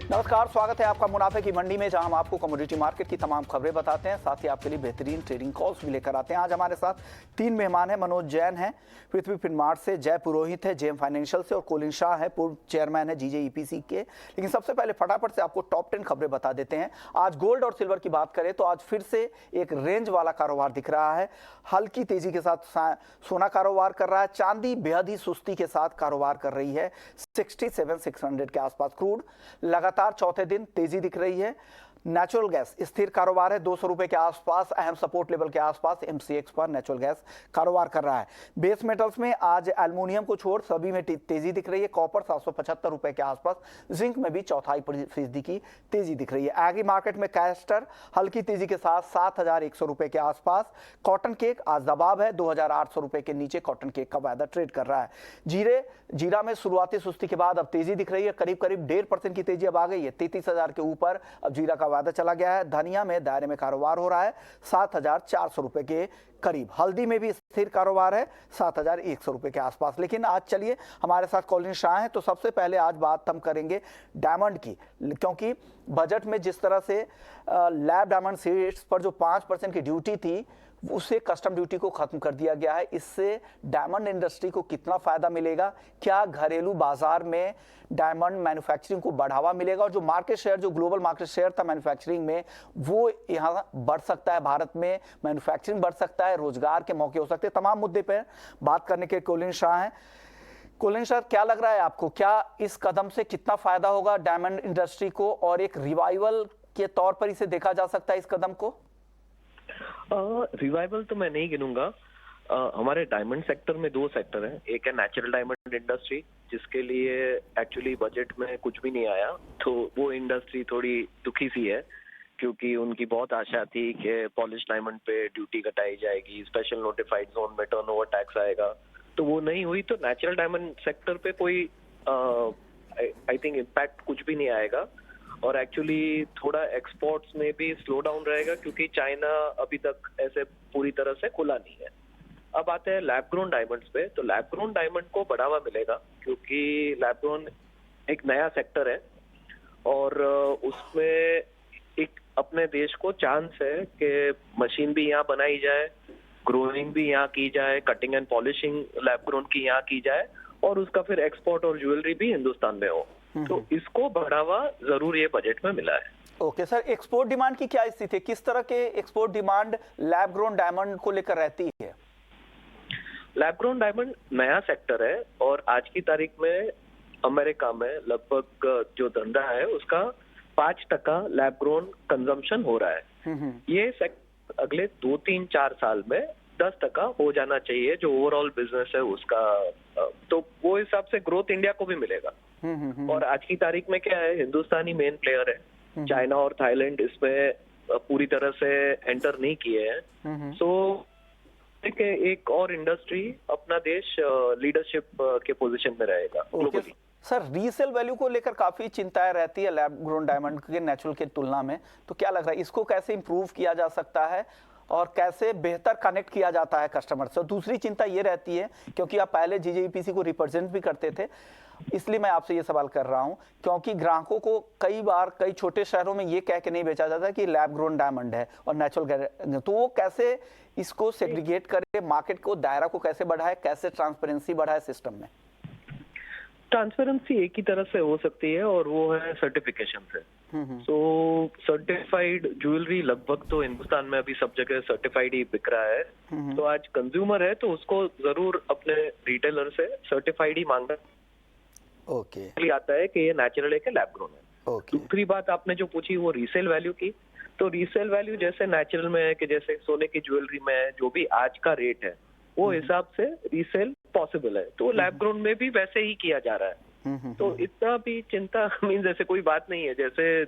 नमस्कार, स्वागत है आपका मुनाफे की मंडी में, जहां हम आपको कमोडिटी मार्केट की तमाम खबरें बताते हैं, साथ ही आपके लिए बेहतरीन ट्रेडिंग कॉल्स भी लेकर आते हैं। आज हमारे साथ तीन मेहमान हैं। मनोज जैन हैं पृथ्वी फिनमार्ट से, जय पुरोहित है जेएम फाइनेंशियल से और कोलिन शाह है पूर्व चेयरमैन है जीजे ईपीसी के। लेकिन सबसे पहले फटाफट से आपको टॉप 10 खबरें बता देते हैं। आज गोल्ड और सिल्वर की बात करें तो आज फिर से एक रेंज वाला कारोबार दिख रहा है। हल्की तेजी के साथ सोना कारोबार कर रहा है, चांदी बेहद ही सुस्ती के साथ कारोबार कर रही है 67,600 के आसपास। क्रूड लगातार चौथे दिन तेजी दिख रही है। नेचुरल गैस स्थिर कारोबार है 200 रुपए के आसपास, अहम सपोर्ट लेवल के आसपास एमसीएक्स पर नेचुरल गैस कारोबार कर रहा है। बेस मेटल्स में आज एल्युमिनियम को छोड़ सभी में तेजी दिख रही है। कॉपर 775 रुपए के आसपास, जिंक में भी 0.25% की तेजी दिख रही है। एग्री मार्केट में कैस्टर हल्की तेजी के साथ 7,100 रुपए के आसपास। कॉटन केक आज दबाव है 2,800 रुपए के नीचे कॉटन केक का वायदा ट्रेड कर रहा है। जीरा में शुरुआती सुस्ती के बाद अब तेजी दिख रही है, करीब 1.5% की तेजी अब आ गई है 33,000 के ऊपर अब जीरा का वायदा चला गया है। धनिया में दायरे में कारोबार हो रहा है 7,400 रुपए के करीब। हल्दी में भी स्थिर कारोबार है 7,100 रुपए के आसपास। लेकिन आज चलिए, हमारे साथ कोलिन शाह हैं, तो सबसे पहले आज बात हम करेंगे डायमंड की, क्योंकि बजट में जिस तरह से लैब डायमंड सीड्स पर जो 5% की ड्यूटी थी उसे कस्टम ड्यूटी को खत्म कर दिया गया है। इससे डायमंड इंडस्ट्री को कितना फायदा मिलेगा, क्या घरेलू बाजार में डायमंड मैन्युफैक्चरिंग को बढ़ावा मिलेगा और जो मार्केट शेयर, जो ग्लोबल मार्केट शेयर था मैन्युफैक्चरिंग में, वो यहाँ बढ़ सकता है, भारत में मैन्युफैक्चरिंग बढ़ सकता है, रोजगार के मौके हो सकते हैं। तमाम मुद्दे पर बात करने के कोलिन शाह हैं। कोलिन शाह, क्या लग रहा है आपको, क्या इस कदम से कितना फायदा होगा डायमंड इंडस्ट्री को और एक रिवाइवल के तौर पर इसे देखा जा सकता है इस कदम को? रिवाइवल तो मैं नहीं गिनूंगा। हमारे डायमंड सेक्टर में दो सेक्टर हैं। एक है नेचुरल डायमंड इंडस्ट्री, जिसके लिए एक्चुअली बजट में कुछ भी नहीं आया, तो वो इंडस्ट्री थोड़ी दुखी सी है, क्योंकि उनकी बहुत आशा थी कि पॉलिश डायमंड पे ड्यूटी घटाई जाएगी, स्पेशल नोटिफाइड जोन में टर्नओवर टैक्स आएगा, तो वो नहीं हुई। तो नेचुरल डायमंड सेक्टर पे कोई आई थिंक इम्पैक्ट कुछ भी नहीं आएगा। और एक्चुअली थोड़ा एक्सपोर्ट्स में भी स्लो डाउन रहेगा, क्योंकि चाइना अभी तक ऐसे पूरी तरह से खुला नहीं है। अब आते हैं लैब ग्रोन डायमंड्स पे, तो लैब ग्रोन डायमंड को बढ़ावा मिलेगा, क्योंकि लैब ग्रोन एक नया सेक्टर है और उसमें एक अपने देश को चांस है कि मशीन भी यहाँ बनाई जाए, ग्रोइंग भी यहाँ की जाए, cutting and polishing lab grown की यहाँ की जाए और उसका फिर एक्सपोर्ट और ज्वेलरी भी हिंदुस्तान में हो। तो इसको बढ़ावा जरूर ये बजट में मिला है। ओके सर, एक्सपोर्ट डिमांड की क्या स्थिति है? किस तरह के export demand lab grown diamond को लेकर रहती है? लैब ग्रोन डायमंड नया सेक्टर है और आज की तारीख में अमेरिका में लगभग जो धंधा है उसका 5% लैब ग्रोन कंजम्पशन हो रहा है। ये सेक्टर अगले 2-3-4 साल में 10% हो जाना चाहिए, जो ओवरऑल बिजनेस है उसका। तो वो हिसाब से ग्रोथ इंडिया को भी मिलेगा। और आज की तारीख में क्या है, हिंदुस्तानी मेन प्लेयर है, चाइना और थाईलैंड इसमें पूरी तरह से एंटर नहीं किए हैं। सो एक और इंडस्ट्री अपना देश लीडरशिप के पोजीशन में रहेगा ग्लोबली। सर, रीसेल वैल्यू को लेकर काफी चिंताएं रहती है लैब ग्रोन डायमंड के नेचुरल के तुलना में, तो क्या लग रहा है इसको कैसे इंप्रूव किया जा सकता है और कैसे बेहतर कनेक्ट किया जाता है कस्टमर से? और दूसरी चिंता ये रहती है, क्योंकि आप पहले जीजेईपीसी को रिप्रेजेंट भी करते थे, इसलिए मैं आपसे ये सवाल कर रहा हूं, क्योंकि ग्राहकों को कई बार कई छोटे शहरों में ये कह के नहीं बेचा जाता कि लैब ग्रोन डायमंड है और नेचुरल, तो वो कैसे इसको सेग्रीगेट करे, मार्केट को, दायरा को कैसे बढ़ाए, कैसे ट्रांसपेरेंसी बढ़ाए सिस्टम में? ट्रांसपेरेंसी एक ही तरह से हो सकती है और वो है सर्टिफिकेशन से। सो सर्टिफाइड ज्वेलरी लगभग तो हिंदुस्तान में अभी सब जगह सर्टिफाइड ही बिक रहा है। तो आज कंज्यूमर है तो उसको जरूर अपने रिटेलर से सर्टिफाइड ही मांगना आता है कि ये नेचुरल है कि लैब ग्रोन है। दूसरी बात आपने जो पूछी वो रीसेल वैल्यू की, तो रीसेल वैल्यू जैसे नेचुरल में है कि जैसे सोने की ज्वेलरी में जो भी आज का रेट है वो हिसाब से रीसेल पॉसिबल है, तो लैब ग्रोन में भी वैसे ही किया जा रहा है। तो इतना भी चिंता मीन जैसे कोई बात नहीं है, जैसे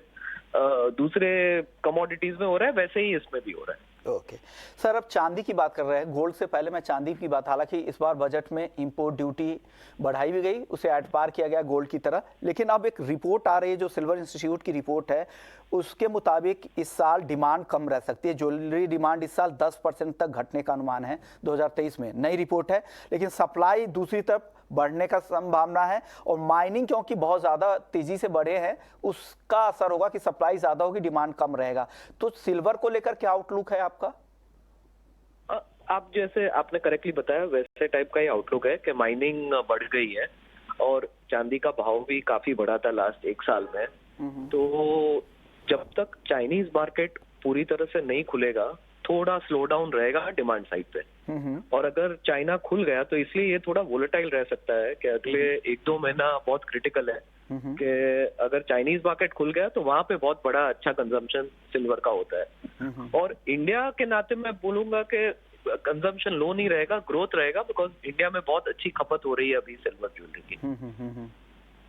दूसरे कमोडिटीज में हो रहा है वैसे ही इसमें भी हो रहा है। ओके सर, अब चांदी की बात कर रहे हैं। गोल्ड से पहले मैं चांदी की बात, हालांकि इस बार बजट में इंपोर्ट ड्यूटी बढ़ाई भी गई, उसे ऐड पार किया गया गोल्ड की तरह, लेकिन अब एक रिपोर्ट आ रही है जो सिल्वर इंस्टीट्यूट की रिपोर्ट है, उसके मुताबिक इस साल डिमांड कम रह सकती है। ज्वेलरी डिमांड इस साल 10% तक घटने का अनुमान है 2023 में, नई रिपोर्ट है। लेकिन सप्लाई दूसरी तरफ बढ़ने का संभावना है, और माइनिंग क्योंकि बहुत ज़्यादा तेज़ी से बढ़े हैं उसका असर होगा कि सप्लाई ज़्यादा होगी, डिमांड कम रहेगा। तो सिल्वर को लेकर क्या आउटलुक है आपका? आप जैसे आपने करेक्टली बताया वैसे टाइप का ही आउटलुक है कि माइनिंग बढ़ गई है और चांदी का भाव भी काफी बढ़ा था लास्ट एक साल में। तो जब तक चाइनीज मार्केट पूरी तरह से नहीं खुलेगा थोड़ा स्लो डाउन रहेगा डिमांड साइड पे। और अगर चाइना खुल गया तो इसलिए ये थोड़ा वोलेटाइल रह सकता है कि अगले 1-2 महीना बहुत क्रिटिकल है कि अगर चाइनीज मार्केट खुल गया तो वहां पे बहुत बड़ा अच्छा कंजम्पशन सिल्वर का होता है। और इंडिया के नाते मैं बोलूंगा कि कंजम्पशन लो नहीं रहेगा, ग्रोथ रहेगा, बिकॉज इंडिया में बहुत अच्छी खपत हो रही है अभी सिल्वर ज्वेलरी की।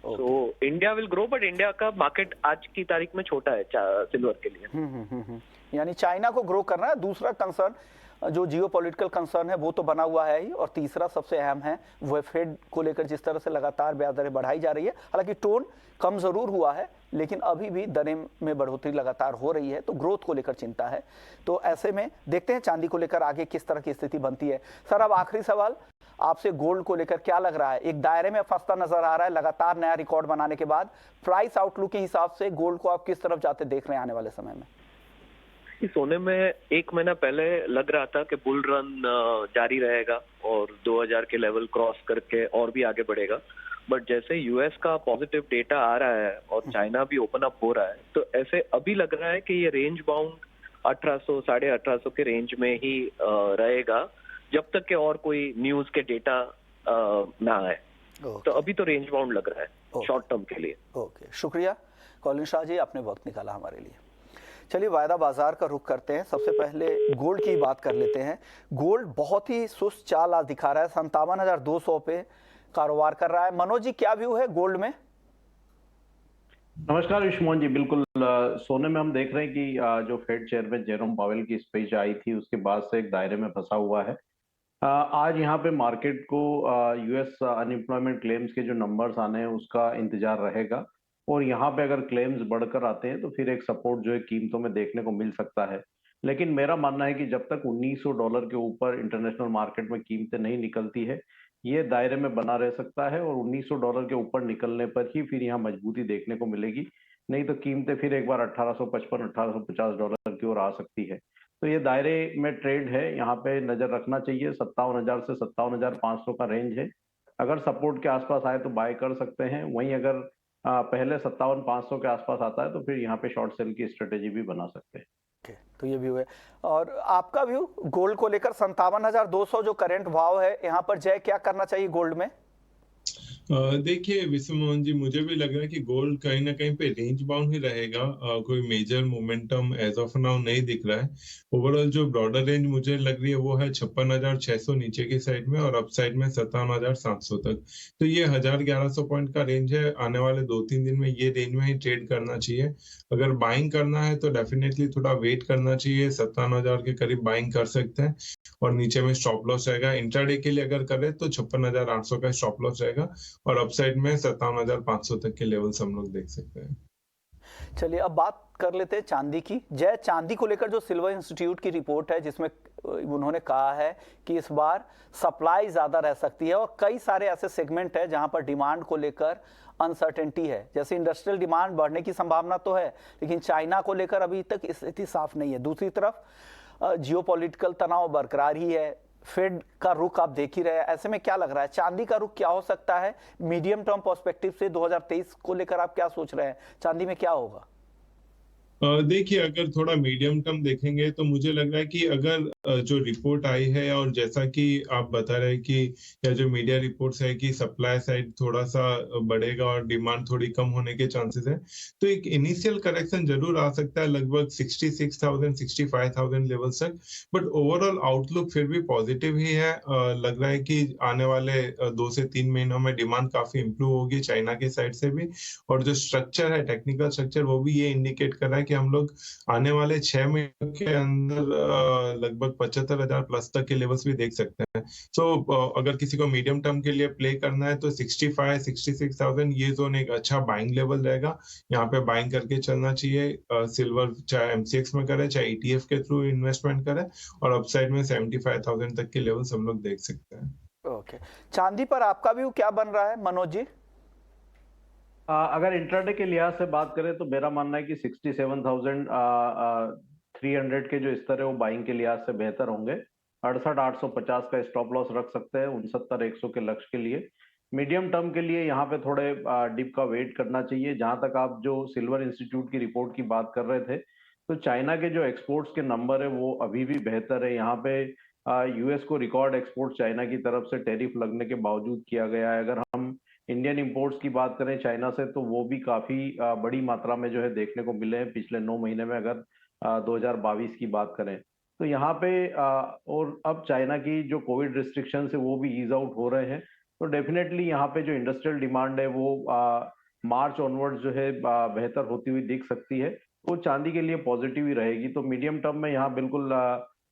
तो India will grow, but India का मार्केट आज की तारीख में छोटा है सिल्वर के लिए। यानी चाइना को ग्रो करना है। दूसरा कंसर्न जो जियोपॉलिटिकल कंसर्न है वो तो बना हुआ है ही, और तीसरा सबसे अहम है वो फेड को लेकर जिस तरह से लगातार ब्याज दरें बढ़ाई जा रही है। हालांकि टोन कम जरूर हुआ है लेकिन अभी भी दरें में बढ़ोतरी लगातार हो रही है, तो ग्रोथ को लेकर चिंता है। तो ऐसे में देखते हैं चांदी को लेकर आगे किस तरह की स्थिति बनती है। सर, अब आखिरी सवाल आपसे, गोल्ड को लेकर क्या लग रहा है? एक दायरे में फंसता नजर आ रहा है लगातार नया रिकॉर्ड बनाने के बाद। प्राइस आउटलुक के हिसाब से गोल्ड को आप किस तरफ जाते देख रहे हैं आने वाले समय में? सोने में 1 महीना पहले लग रहा था कि बुल रन जारी रहेगा और 2000 के लेवल क्रॉस करके और भी आगे बढ़ेगा। बट जैसे यूएस का पॉजिटिव डेटा आ रहा है और चाइना भी ओपन अप हो रहा है, तो ऐसे अभी लग रहा है कि ये रेंज बाउंड 1800 1850 के रेंज में ही रहेगा जब तक के और कोई न्यूज के डेटा ना आए। तो अभी तो रेंज बाउंड लग रहा है शॉर्ट टर्म के लिए। ओके, शुक्रिया कॉलिन शाह जी, आपने वक्त निकाला हमारे लिए। चलिए वायदा बाजार का रुख करते हैं। सबसे पहले गोल्ड की बात कर लेते हैं। गोल्ड बहुत ही सुस्त चाल आज दिखा रहा है, 57,200 पे कारोबार कर रहा है। मनोज जी, क्या व्यू है गोल्ड में? नमस्कार विश्वमोहन जी, बिल्कुल सोने में हम देख रहे हैं कि जो फेड चेयरमैन जेरोम पावेल की स्पीच आई थी उसके बाद से एक दायरे में फंसा हुआ है। आज यहाँ पे मार्केट को यूएस अनएम्प्लॉयमेंट क्लेम्स के जो नंबर्स आने हैं उसका इंतजार रहेगा, और यहाँ पे अगर क्लेम्स बढ़कर आते हैं तो फिर एक सपोर्ट जो है कीमतों में देखने को मिल सकता है। लेकिन मेरा मानना है कि जब तक $1900 के ऊपर इंटरनेशनल मार्केट में कीमतें नहीं निकलती है, ये दायरे में बना रह सकता है, और $1900 के ऊपर निकलने पर ही फिर यहाँ मजबूती देखने को मिलेगी। नहीं तो कीमतें फिर एक बार $1855 $1850 की ओर आ सकती है। तो ये दायरे में ट्रेड है, यहाँ पे नजर रखना चाहिए। 57,000 से 57,500 का रेंज है, अगर सपोर्ट के आसपास आए तो बाय कर सकते हैं। वहीं अगर पहले 57,500 के आसपास आता है तो फिर यहाँ पे शॉर्ट सेल की स्ट्रेटेजी भी बना सकते हैं। तो ये व्यू है। और आपका व्यू गोल्ड को लेकर? 57,200 जो करंट भाव है, यहाँ पर जय क्या करना चाहिए गोल्ड में? देखिए विश्वमोहन जी, मुझे भी लग रहा है कि गोल्ड कहीं ना कहीं पे रेंज बाउंड ही रहेगा। कोई major momentum as of now नहीं दिख रहा है। ओवरऑल जो ब्रॉडर रेंज मुझे लग रही है वो है 56,600 नीचे की साइड में और अप साइड में 57,700 तक। तो ये 1,1100 पॉइंट का रेंज है। आने वाले 2-3 दिन में ये रेंज में ही ट्रेड करना चाहिए। अगर बाइंग करना है तो डेफिनेटली थोड़ा वेट करना चाहिए। 57,000 के करीब बाइंग कर सकते हैं और नीचे में स्टॉप लॉस रहेगा। इंट्राडे के लिए अगर करें तो 56,800 का स्टॉप लॉस रहेगा और अपसाइड में 57,500 तक के लेवल्स हम लोग देख सकते हैं। चलिए अब बात कर लेते हैं चांदी की। जय, चांदी को लेकर जो सिल्वर इंस्टीट्यूट की रिपोर्ट है जिसमें उन्होंने कहा है कि इस बार सप्लाई ज्यादा रह सकती है और कई सारे ऐसे सेगमेंट है जहां पर डिमांड को लेकर अनसर्टेनिटी है। जैसे इंडस्ट्रियल डिमांड बढ़ने की संभावना तो है लेकिन चाइना को लेकर अभी तक स्थिति साफ नहीं है। दूसरी तरफ जियोपॉलिटिकल तनाव बरकरार ही है। फेड का रुख आप देख ही रहे हैं। ऐसे में क्या लग रहा है चांदी का रुख क्या हो सकता है मीडियम टर्म पर्सपेक्टिव से? 2023 को लेकर आप क्या सोच रहे हैं, चांदी में क्या होगा? देखिए, अगर थोड़ा मीडियम टर्म देखेंगे तो मुझे लग रहा है कि अगर जो रिपोर्ट आई है और जैसा कि आप बता रहे हैं कि या जो मीडिया रिपोर्ट्स है कि सप्लाई साइड थोड़ा सा बढ़ेगा और डिमांड थोड़ी कम होने के चांसेस है, तो एक इनिशियल करेक्शन जरूर आ सकता है लगभग 66,000 65,000 लेवल तक। बट ओवरऑल आउटलुक फिर भी पॉजिटिव ही है। लग रहा है कि आने वाले 2 से 3 महीनों में डिमांड काफी इंप्रूव होगी चाइना के साइड से भी, और जो स्ट्रक्चर है टेक्निकल स्ट्रक्चर वो भी ये इंडिकेट कर रहा है कि हम लोग आने वाले 6 महीनों के अंदर लगभग 75,000 प्लस तक के लेवल्स भी देख सकते हैं। सो अगर किसी को मीडियम टर्म के लिए प्ले करना है तो 65-66,000 ये जोन एक अच्छा बाइंग लेवल रहेगा। यहाँ पे बाइंग करके चलना चाहिए। सिल्वर चाहे एमसीएक्स में करे चाहे ईटीएफ के थ्रू इन्वेस्टमेंट करे, और अपसाइड में 75,000 तक के लेवल्स हम लोग देख सकते हैं। ओके, चांदी पर आपका व्यू क्या बन रहा है मनोज जी? अगर इंट्राडे के लिहाज से बात करें तो मेरा मानना है कि 67,300 के जो स्तर है वो बाइंग के लिहाज से बेहतर होंगे। 68,850 का स्टॉप लॉस रख सकते हैं 69,100 के लक्ष्य के लिए। मीडियम टर्म के लिए यहाँ पे थोड़े डिप का वेट करना चाहिए। जहां तक आप जो सिल्वर इंस्टीट्यूट की रिपोर्ट की बात कर रहे थे, तो चाइना के जो एक्सपोर्ट्स के नंबर है वो अभी भी बेहतर है। यहाँ पे यूएस को रिकॉर्ड एक्सपोर्ट चाइना की तरफ से टैरिफ लगने के बावजूद किया गया है। अगर हम इंडियन इंपोर्ट्स की बात करें चाइना से, तो वो भी काफी बड़ी मात्रा में जो है देखने को मिले हैं पिछले 9 महीने में। अगर 2022 की बात करें तो यहाँ पे और अब चाइना की जो कोविड रिस्ट्रिक्शन है वो भी ईज आउट हो रहे हैं। तो डेफिनेटली यहाँ पे जो इंडस्ट्रियल डिमांड है वो मार्च ऑनवर्ड जो है बेहतर होती हुई दिख सकती है। तो चांदी के लिए पॉजिटिव ही रहेगी। तो मीडियम टर्म में यहाँ बिल्कुल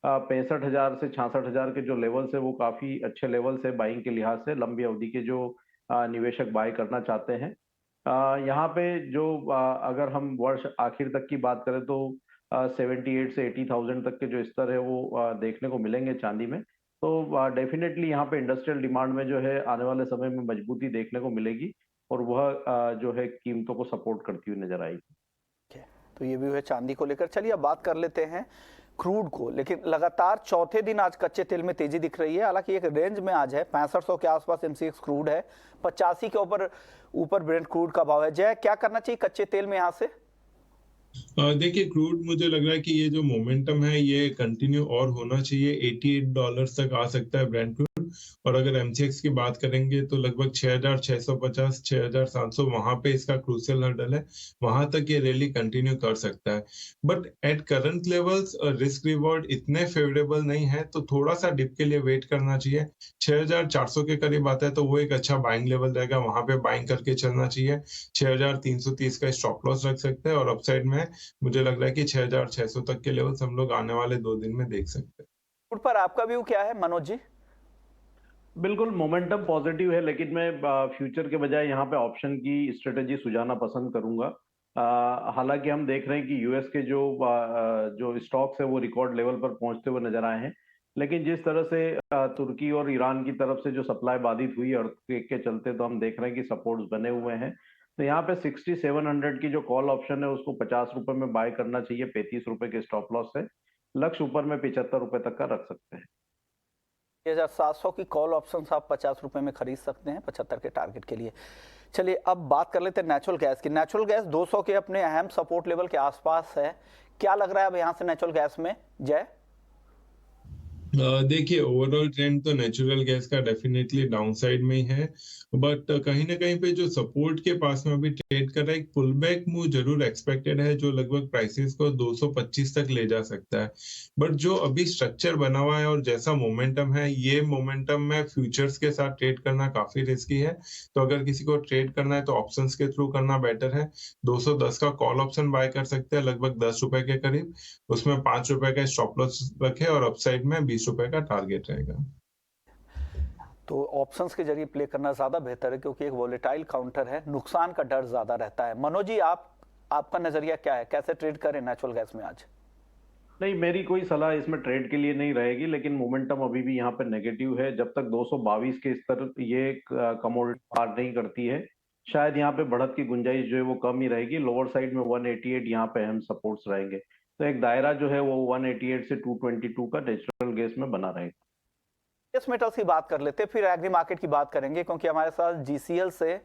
65,000 से 66,000 के जो लेवल्स है वो काफी अच्छे लेवल्स है बाइंग के लिहाज से। लंबी अवधि के जो निवेशक बाय करना चाहते हैं, यहाँ पे जो अगर हम वर्ष आखिर तक की बात करें तो 78 से 80,000 तक के जो स्तर है वो देखने को मिलेंगे चांदी में। तो डेफिनेटली यहाँ पे इंडस्ट्रियल डिमांड में जो है आने वाले समय में मजबूती देखने को मिलेगी और वह जो है कीमतों को सपोर्ट करती हुई नजर आएगी। तो ये भी है चांदी को लेकर। चलिए अब बात कर लेते हैं क्रूड को। लेकिन लगातार चौथे दिन आज कच्चे तेल में तेजी दिख रही है। हालांकि एक रेंज में आज है 6500 के आसपास एमसीएक्स क्रूड है, 85 के ऊपर ब्रेंट क्रूड का भाव है। जय, क्या करना चाहिए कच्चे तेल में यहाँ से? देखिए, क्रूड मुझे लग रहा है कि ये जो मोमेंटम है ये कंटिन्यू और होना चाहिए। $88 तक आ सकता है ब्रेंट क्रूड। और अगर एमसीएक्स की बात करेंगे तो लगभग 6650 6700 वहां पे इसका क्रूशियल हर्डल है। वहां तक ये रैली कंटिन्यू कर सकता है। But at current levels risk reward इतने फेवरेबल नहीं है, तो थोड़ा सा डिप के लिए वेट करना चाहिए। 6400 के करीब आता है तो वो एक अच्छा बाइंग लेवल रहेगा, वहां पे बाइंग करके चलना चाहिए। 6330 का स्टॉप लॉस रख सकते हैं और अपसाइड में मुझे लग रहा है कि 6600 तक के लेवल्स हम लोग आने वाले 2 दिन में देख सकते हैं। क्रूड पर आपका व्यू क्या है मनोज जी? बिल्कुल मोमेंटम पॉजिटिव है, लेकिन मैं फ्यूचर के बजाय यहाँ पे ऑप्शन की स्ट्रेटेजी सुझाना पसंद करूंगा। हालांकि हम देख रहे हैं कि यूएस के जो स्टॉक्स है वो रिकॉर्ड लेवल पर पहुंचते हुए नजर आए हैं। लेकिन जिस तरह से तुर्की और ईरान की तरफ से जो सप्लाई बाधित हुई अर्थक्वेक के चलते, तो हम देख रहे हैं कि सपोर्ट्स बने हुए हैं। तो यहाँ पे 6700 की जो कॉल ऑप्शन है उसको 50 रुपए में बाय करना चाहिए, 35 रुपए के स्टॉप लॉस है। लक्ष्य ऊपर में 75 रुपए तक का रख सकते हैं। 6700 की कॉल ऑप्शन आप 50 रुपए में खरीद सकते हैं 75 के टारगेट के लिए। चलिए अब बात कर लेते हैं नेचुरल गैस की। नेचुरल गैस 200 के अपने अहम सपोर्ट लेवल के आसपास है। क्या लग रहा है अब यहाँ से नेचुरल गैस में? जय, देखिए, ओवरऑल ट्रेंड तो नेचुरल गैस का डेफिनेटली डाउनसाइड में ही है। बट कहीं ना कहीं पे जो सपोर्ट के पास में अभी ट्रेड कर रहा है, एक पुल बैक मूव जरूर एक्सपेक्टेड है जो लगभग प्राइसेस को 225 तक ले जा सकता है। बट जो अभी स्ट्रक्चर बना हुआ है और जैसा मोमेंटम है, ये मोमेंटम में फ्यूचर्स के साथ ट्रेड करना काफी रिस्की है। तो अगर किसी को ट्रेड करना है तो ऑप्शंस के थ्रू करना बेटर है। 210 का कॉल ऑप्शन बाय कर सकते हैं लगभग 10 रुपए के करीब। उसमें 5 रुपए का स्टॉप लॉस रखे और अपसाइड में 20 रुपए का टारगेट रहेगा। तो ऑप्शंस के जरिए प्ले करना ज्यादा बेहतर है क्योंकि एक वोलेटाइल काउंटर है, नुकसान का डर ज्यादा रहता है। मनोज जी, आपका नजरिया क्या है, कैसे ट्रेड करें नेचुरल गैस में आज? नहीं, मेरी कोई सलाह इसमें ट्रेड के लिए नहीं रहेगी, लेकिन मोमेंटम अभी भी यहाँ पे नेगेटिव है। जब तक 222 के स्तर ये कमोडिटी पार नहीं करती है, शायद यहाँ पे बढ़त की गुंजाइश जो है वो कम ही रहेगी। लोअर साइड में 188 यहाँ पे अहम सपोर्ट्स रहेंगे। तो एक दायरा जो है वो 188 से 222 का नेचुरल गैस में बना रहेगा। बेस मेटल्स की बात कर लेते हैं, फिर एग्री मार्केट की बात करेंगे क्योंकि हमारे साथ जीसीएल से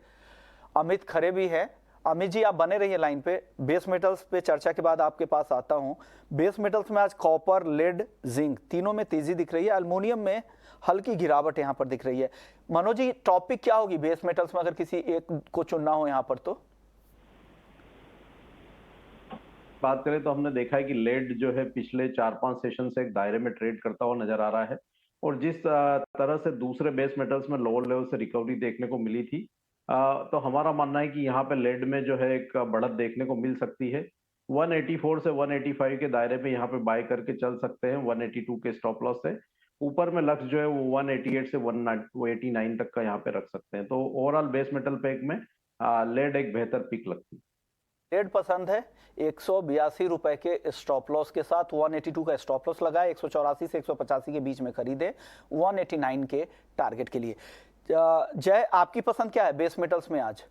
अमित खरे भी है। अमित जी, आप बने रहिए लाइन पे। बेस मेटल्स पे चर्चा के बाद आपके पास आता हूं। बेस मेटल्स में आज कॉपर, लेड, जिंक तीनों में तेजी दिख रही है। एल्युमिनियम में हल्की गिरावट यहां पर दिख रही है। मनोज जी, टॉपिक क्या होगी बेस मेटल्स में अगर किसी एक को चुनना हो यहां पर? तो बात करें तो हमने देखा है कि लेड जो है पिछले 4-5 सेशन से एक दायरे में ट्रेड करता हुआ नजर आ रहा है। और जिस तरह से दूसरे बेस मेटल्स में लोअर लेवल से रिकवरी देखने को मिली थी, तो हमारा मानना है कि यहाँ पे लेड में जो है एक बढ़त देखने को मिल सकती है। 184 से 185 के दायरे में यहाँ पे बाय करके चल सकते हैं 182 के स्टॉप लॉस से। ऊपर में लक्ष्य जो है वो 188 से 189 तक का यहाँ पे रख सकते हैं। तो ओवरऑल बेस मेटल पैक में लेड एक बेहतर पिक लगती है। ट्रेड पसंद है 182 रुपए के स्टॉप लॉस के साथ, 182 का स्टॉप लॉस लगाए, 184 से 185 के बीच में खरीदे 189 के टारगेट के लिए। जय, आपकी पसंद क्या है बेस मेटल्स में आज?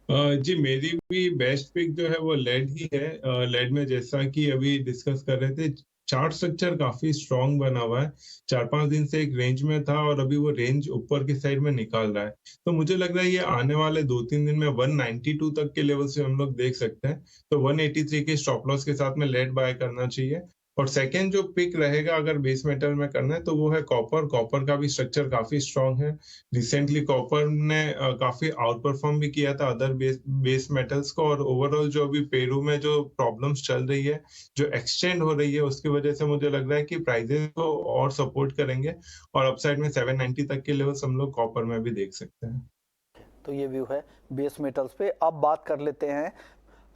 जी मेरी भी बेस्ट पिक जो है वो लेड ही है। लेड में जैसा कि अभी डिस्कस कर रहे थे, चार्ट स्ट्रक्चर काफी स्ट्रांग बना हुआ है। 4-5 दिन से एक रेंज में था और अभी वो रेंज ऊपर की साइड में निकाल रहा है। तो मुझे लग रहा है ये आने वाले 2-3 दिन में 192 तक के लेवल से हम लोग देख सकते हैं। तो 183 के स्टॉप लॉस के साथ में लेड बाय करना चाहिए। और सेकेंड जो पिक रहेगा अगर बेस मेटल में करना है तो वो है कॉपर। कॉपर का भी स्ट्रक्चर काफी स्ट्रांग है। रिसेंटली कॉपर ने काफी आउट परफॉर्म भी किया था अदर बेस मेटल्स को, और ओवरऑल जो अभी पेरू में जो प्रॉब्लम्स चल रही है, जो एक्सटेंड हो रही है, उसकी वजह से मुझे लग रहा है कि प्राइजेस को और सपोर्ट करेंगे और अपसाइड में 790 तक के लेवल्स हम लोग कॉपर में भी देख सकते हैं। तो ये व्यू है बेस मेटल्स पे। अब बात कर लेते हैं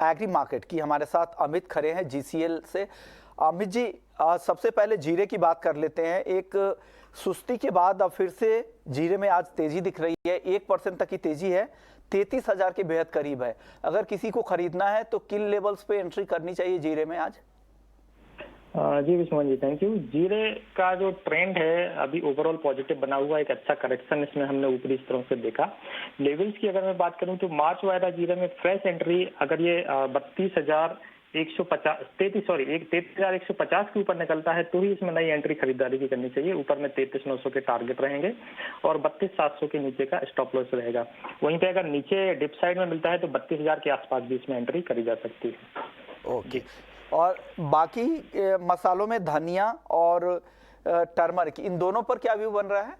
एग्री मार्केट की। हमारे साथ अमित खड़े हैं GCL से। अमित जी, सबसे पहले जीरे की बात कर लेते हैं। एक सुस्ती के बाद अब फिर से जीरे में आज तेजी दिख रही है, 1% तक की तेजी है, 33,000 के बेहद करीब है। अगर किसी को खरीदना है तो किन लेवल्स पे एंट्री करनी चाहिए जीरे में आज? Ji Vishnu ji, thank you. जीरे का जो ट्रेंड है अभी ओवरऑल पॉजिटिव बना हुआ, एक अच्छा करेक्शन इसमें हमने ऊपरी स्तरों से देखा। लेवल्स की अगर मैं बात करूं तो मार्च वायदा जीरे में फ्रेश एंट्री अगर ये 33,150 के ऊपर निकलता है तो ही इसमें नई एंट्री खरीदारी की करनी चाहिए। ऊपर में 33,900 के टारगेट रहेंगे और 32,700 के नीचे का स्टॉप लॉस रहेगा। वहीं पे अगर नीचे डिप साइड में मिलता है तो 32,000 के आसपास भी इसमें एंट्री करी जा सकती है। ओके। और बाकी मसालों में धनिया और टर्मरिक, इन दोनों पर क्या व्यू बन रहा है?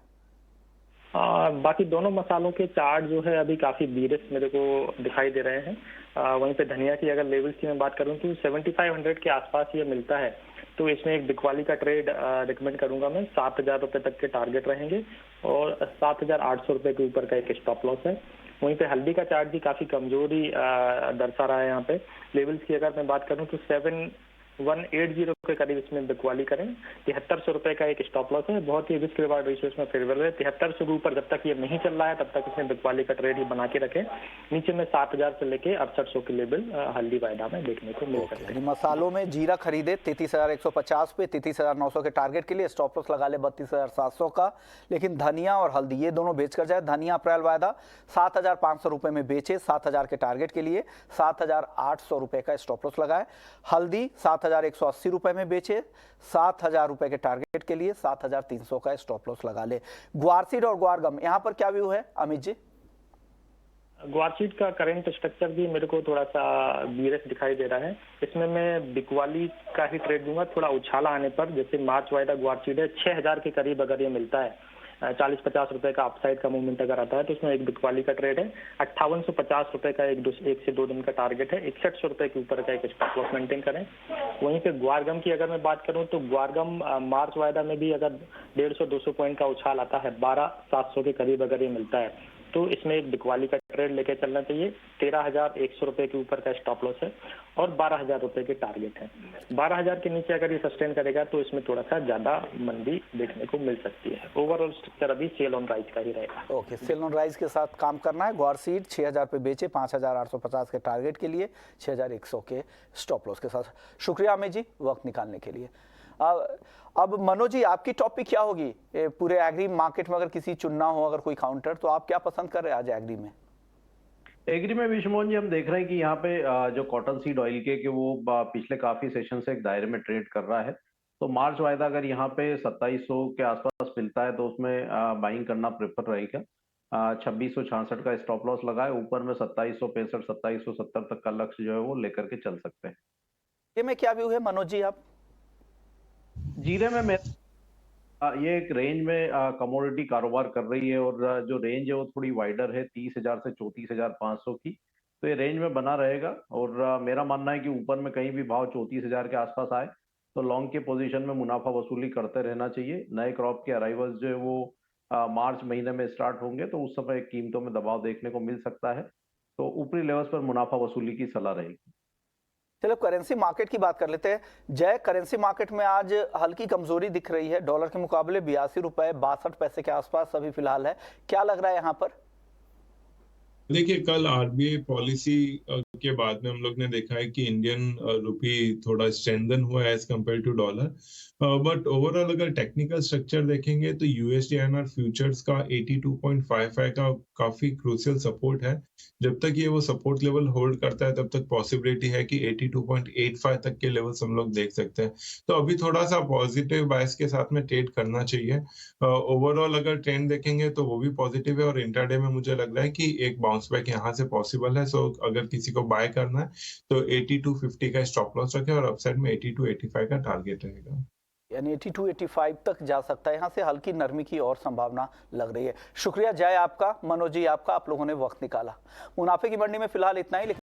बाकी दोनों मसालों के चार्ट जो है अभी काफी बीरिश मेरे को दिखाई दे रहे हैं। वहीं पे धनिया की अगर लेवल्स की मैं बात करूं तो 7500 के आसपास ये मिलता है तो इसमें एक बिकवाली का ट्रेड रिकमेंड करूंगा मैं। 7,000 रुपए तक के टारगेट रहेंगे और 7,800 रुपए के ऊपर का एक स्टॉप लॉस है। वहीं पे हल्दी का चार्ट भी काफी कमजोरी दर्शा रहा है। यहाँ पे लेवल्स की अगर मैं बात करूं तो 7180 के करीब इसमें बिकवाली करें। 7300 रुपए का एक स्टॉप लॉस है। बहुत ही रिस्क रिवार्ड रेशियो इसमें फेवरेबल है। 7300 के ऊपर जब तक ये नहीं चल रहा है तब तक इसमें बिकवाली का ट्रेड ही बना के रखें। नीचे में 7,000 से लेके 6800 के लेवल हल्दी वायदा में देखने को मिल सकते हैं। मसालों में जीरा खरीदे 33,150 पे, 33,900 के टारगेट के लिए स्टॉप लॉस लगा ले 32,700 का। लेकिन धनिया और हल्दी ये दोनों बेच कर जाए। धनिया अप्रैल वायदा 7,500 रुपए में बेचे 7,000 के टारगेट के लिए, 7,800 रुपए का स्टॉप लॉस लगाए। हल्दी 7,180 रुपए में बेचे 7,000 रुपए के टारगेट के लिए, 7,300 का स्टॉप लॉस लगा ले। ग्वारसीड और ग्वारगम यहाँ पर क्या व्यू है अमित जी? ग्वारसीड का करंट स्ट्रक्चर भी मेरे को थोड़ा सा बीरिश दिखाई दे रहा है। इसमें मैं बिकवाली का ही ट्रेड दूंगा थोड़ा उछाला आने पर। जैसे मार्च वायदा ग्वारसीड है 6,000 के करीब अगर ये मिलता है, 40-50 रुपए का अपसाइड का मूवमेंट अगर आता है तो उसमें एक बिकवाली का ट्रेड है। 5850 रुपए का एक से 2 दिन का टारगेट है। 6100 रुपए के ऊपर का एक स्टॉप लॉस मेंटेन करें। वहीं पे ग्वारगम की अगर मैं बात करूं तो ग्वारगम मार्च वायदा में भी अगर 150-200 पॉइंट का उछाल आता है, 12,700 के करीब अगर ये मिलता है तो इसमें एक बिकवाली का ट्रेड लेके चलना चाहिए। 13,100 रुपए के ऊपर का स्टॉप लॉस है और 12,000 रुपए के टारगेट है। 12,000 के नीचे अगर ये सस्टेन करेगा तो इसमें थोड़ा सा ज्यादा मंदी देखने को मिल सकती है। ओवरऑल स्ट्रक्चर अभी सेल ऑन राइज का ही रहेगा। ओके, सेल ऑन राइज के साथ काम करना है। ग्वारसीड 6,000 पे बेचे 5,850 के टारगेट के लिए, 6,100 के स्टॉप लॉस के साथ। शुक्रिया अमित जी वक्त निकालने के लिए। अब मनोज जी, आपकी टॉपिक क्या होगी पूरे एग्री मार्केट में? अगर किसी चुनना हो अगर कोई काउंटर, तो आप क्या पसंद कर रहे हैं आज एग्री में? एग्री में विष्णु जी हम देख रहे हैं कि यहाँ पे जो कॉटन सीड ऑयल के वो पिछले काफी सेशन से एक दायरे में ट्रेड कर रहा है। तो मार्च वायदा अगर यहाँ पे 2700 के आसपास मिलता है तो उसमें बाइंग करना प्रेफर रहेगा। 2666 का स्टॉप लॉस लगाए। ऊपर में 2765 2770 तक का लक्ष्य जो है वो लेकर के चल सकते हैं। ये में क्या व्यू है मनोज जी आप? जीरे में ये एक रेंज में कमोडिटी कारोबार कर रही है और जो रेंज है वो थोड़ी वाइडर है 30,000 से 34,500 की। तो ये रेंज में बना रहेगा और मेरा मानना है कि ऊपर में कहीं भी भाव 34,000 के आसपास आए तो लॉन्ग के पोजीशन में मुनाफा वसूली करते रहना चाहिए। नए क्रॉप के अराइवल्स जो है वो मार्च महीने में स्टार्ट होंगे तो उस समय कीमतों में दबाव देखने को मिल सकता है। तो ऊपरी लेवल्स पर मुनाफा वसूली की सलाह रहेगी। चलो करेंसी मार्केट की बात कर लेते हैं। जय, करेंसी मार्केट में आज हल्की कमजोरी दिख रही है। डॉलर के मुकाबले 82 रुपए 62 पैसे के आसपास अभी फिलहाल है। क्या लग रहा है यहाँ पर? देखिए कल आरबीआई पॉलिसी के बाद में हम लोग ने देखा है कि इंडियन रुपी थोड़ा स्ट्रेंथन हुआ है as compare to dollar. But overall अगर टेक्निकल स्ट्रक्चर देखेंगे तो यूएसडी आईएनआर फ्यूचर्स का 82.55 का काफी क्रूशियल सपोर्ट है। जब तक ये वो सपोर्ट लेवल होल्ड करता है तब तक पॉसिबिलिटी है कि 82.85 तक के लेवल्स हम लोग देख सकते हैं। तो अभी थोड़ा सा पॉजिटिव बायस के साथ में ट्रेड करना चाहिए। ओवरऑल अगर ट्रेंड देखेंगे तो वो भी पॉजिटिव है और इंट्राडे में मुझे लग रहा है कि एक बाउंस बैक यहाँ से पॉसिबल है। सो अगर किसी को बाय करना है तो 8250 का स्टॉप लॉस रखें और अपसाइड में 8285 का टारगेट रहेगा। यानी 82-85 तक जा सकता है, यहाँ से हल्की नरमी की और संभावना लग रही है। शुक्रिया जय आपका, मनोज जी आपका, आप लोगों ने वक्त निकाला। मुनाफे की मंडी में फिलहाल इतना ही।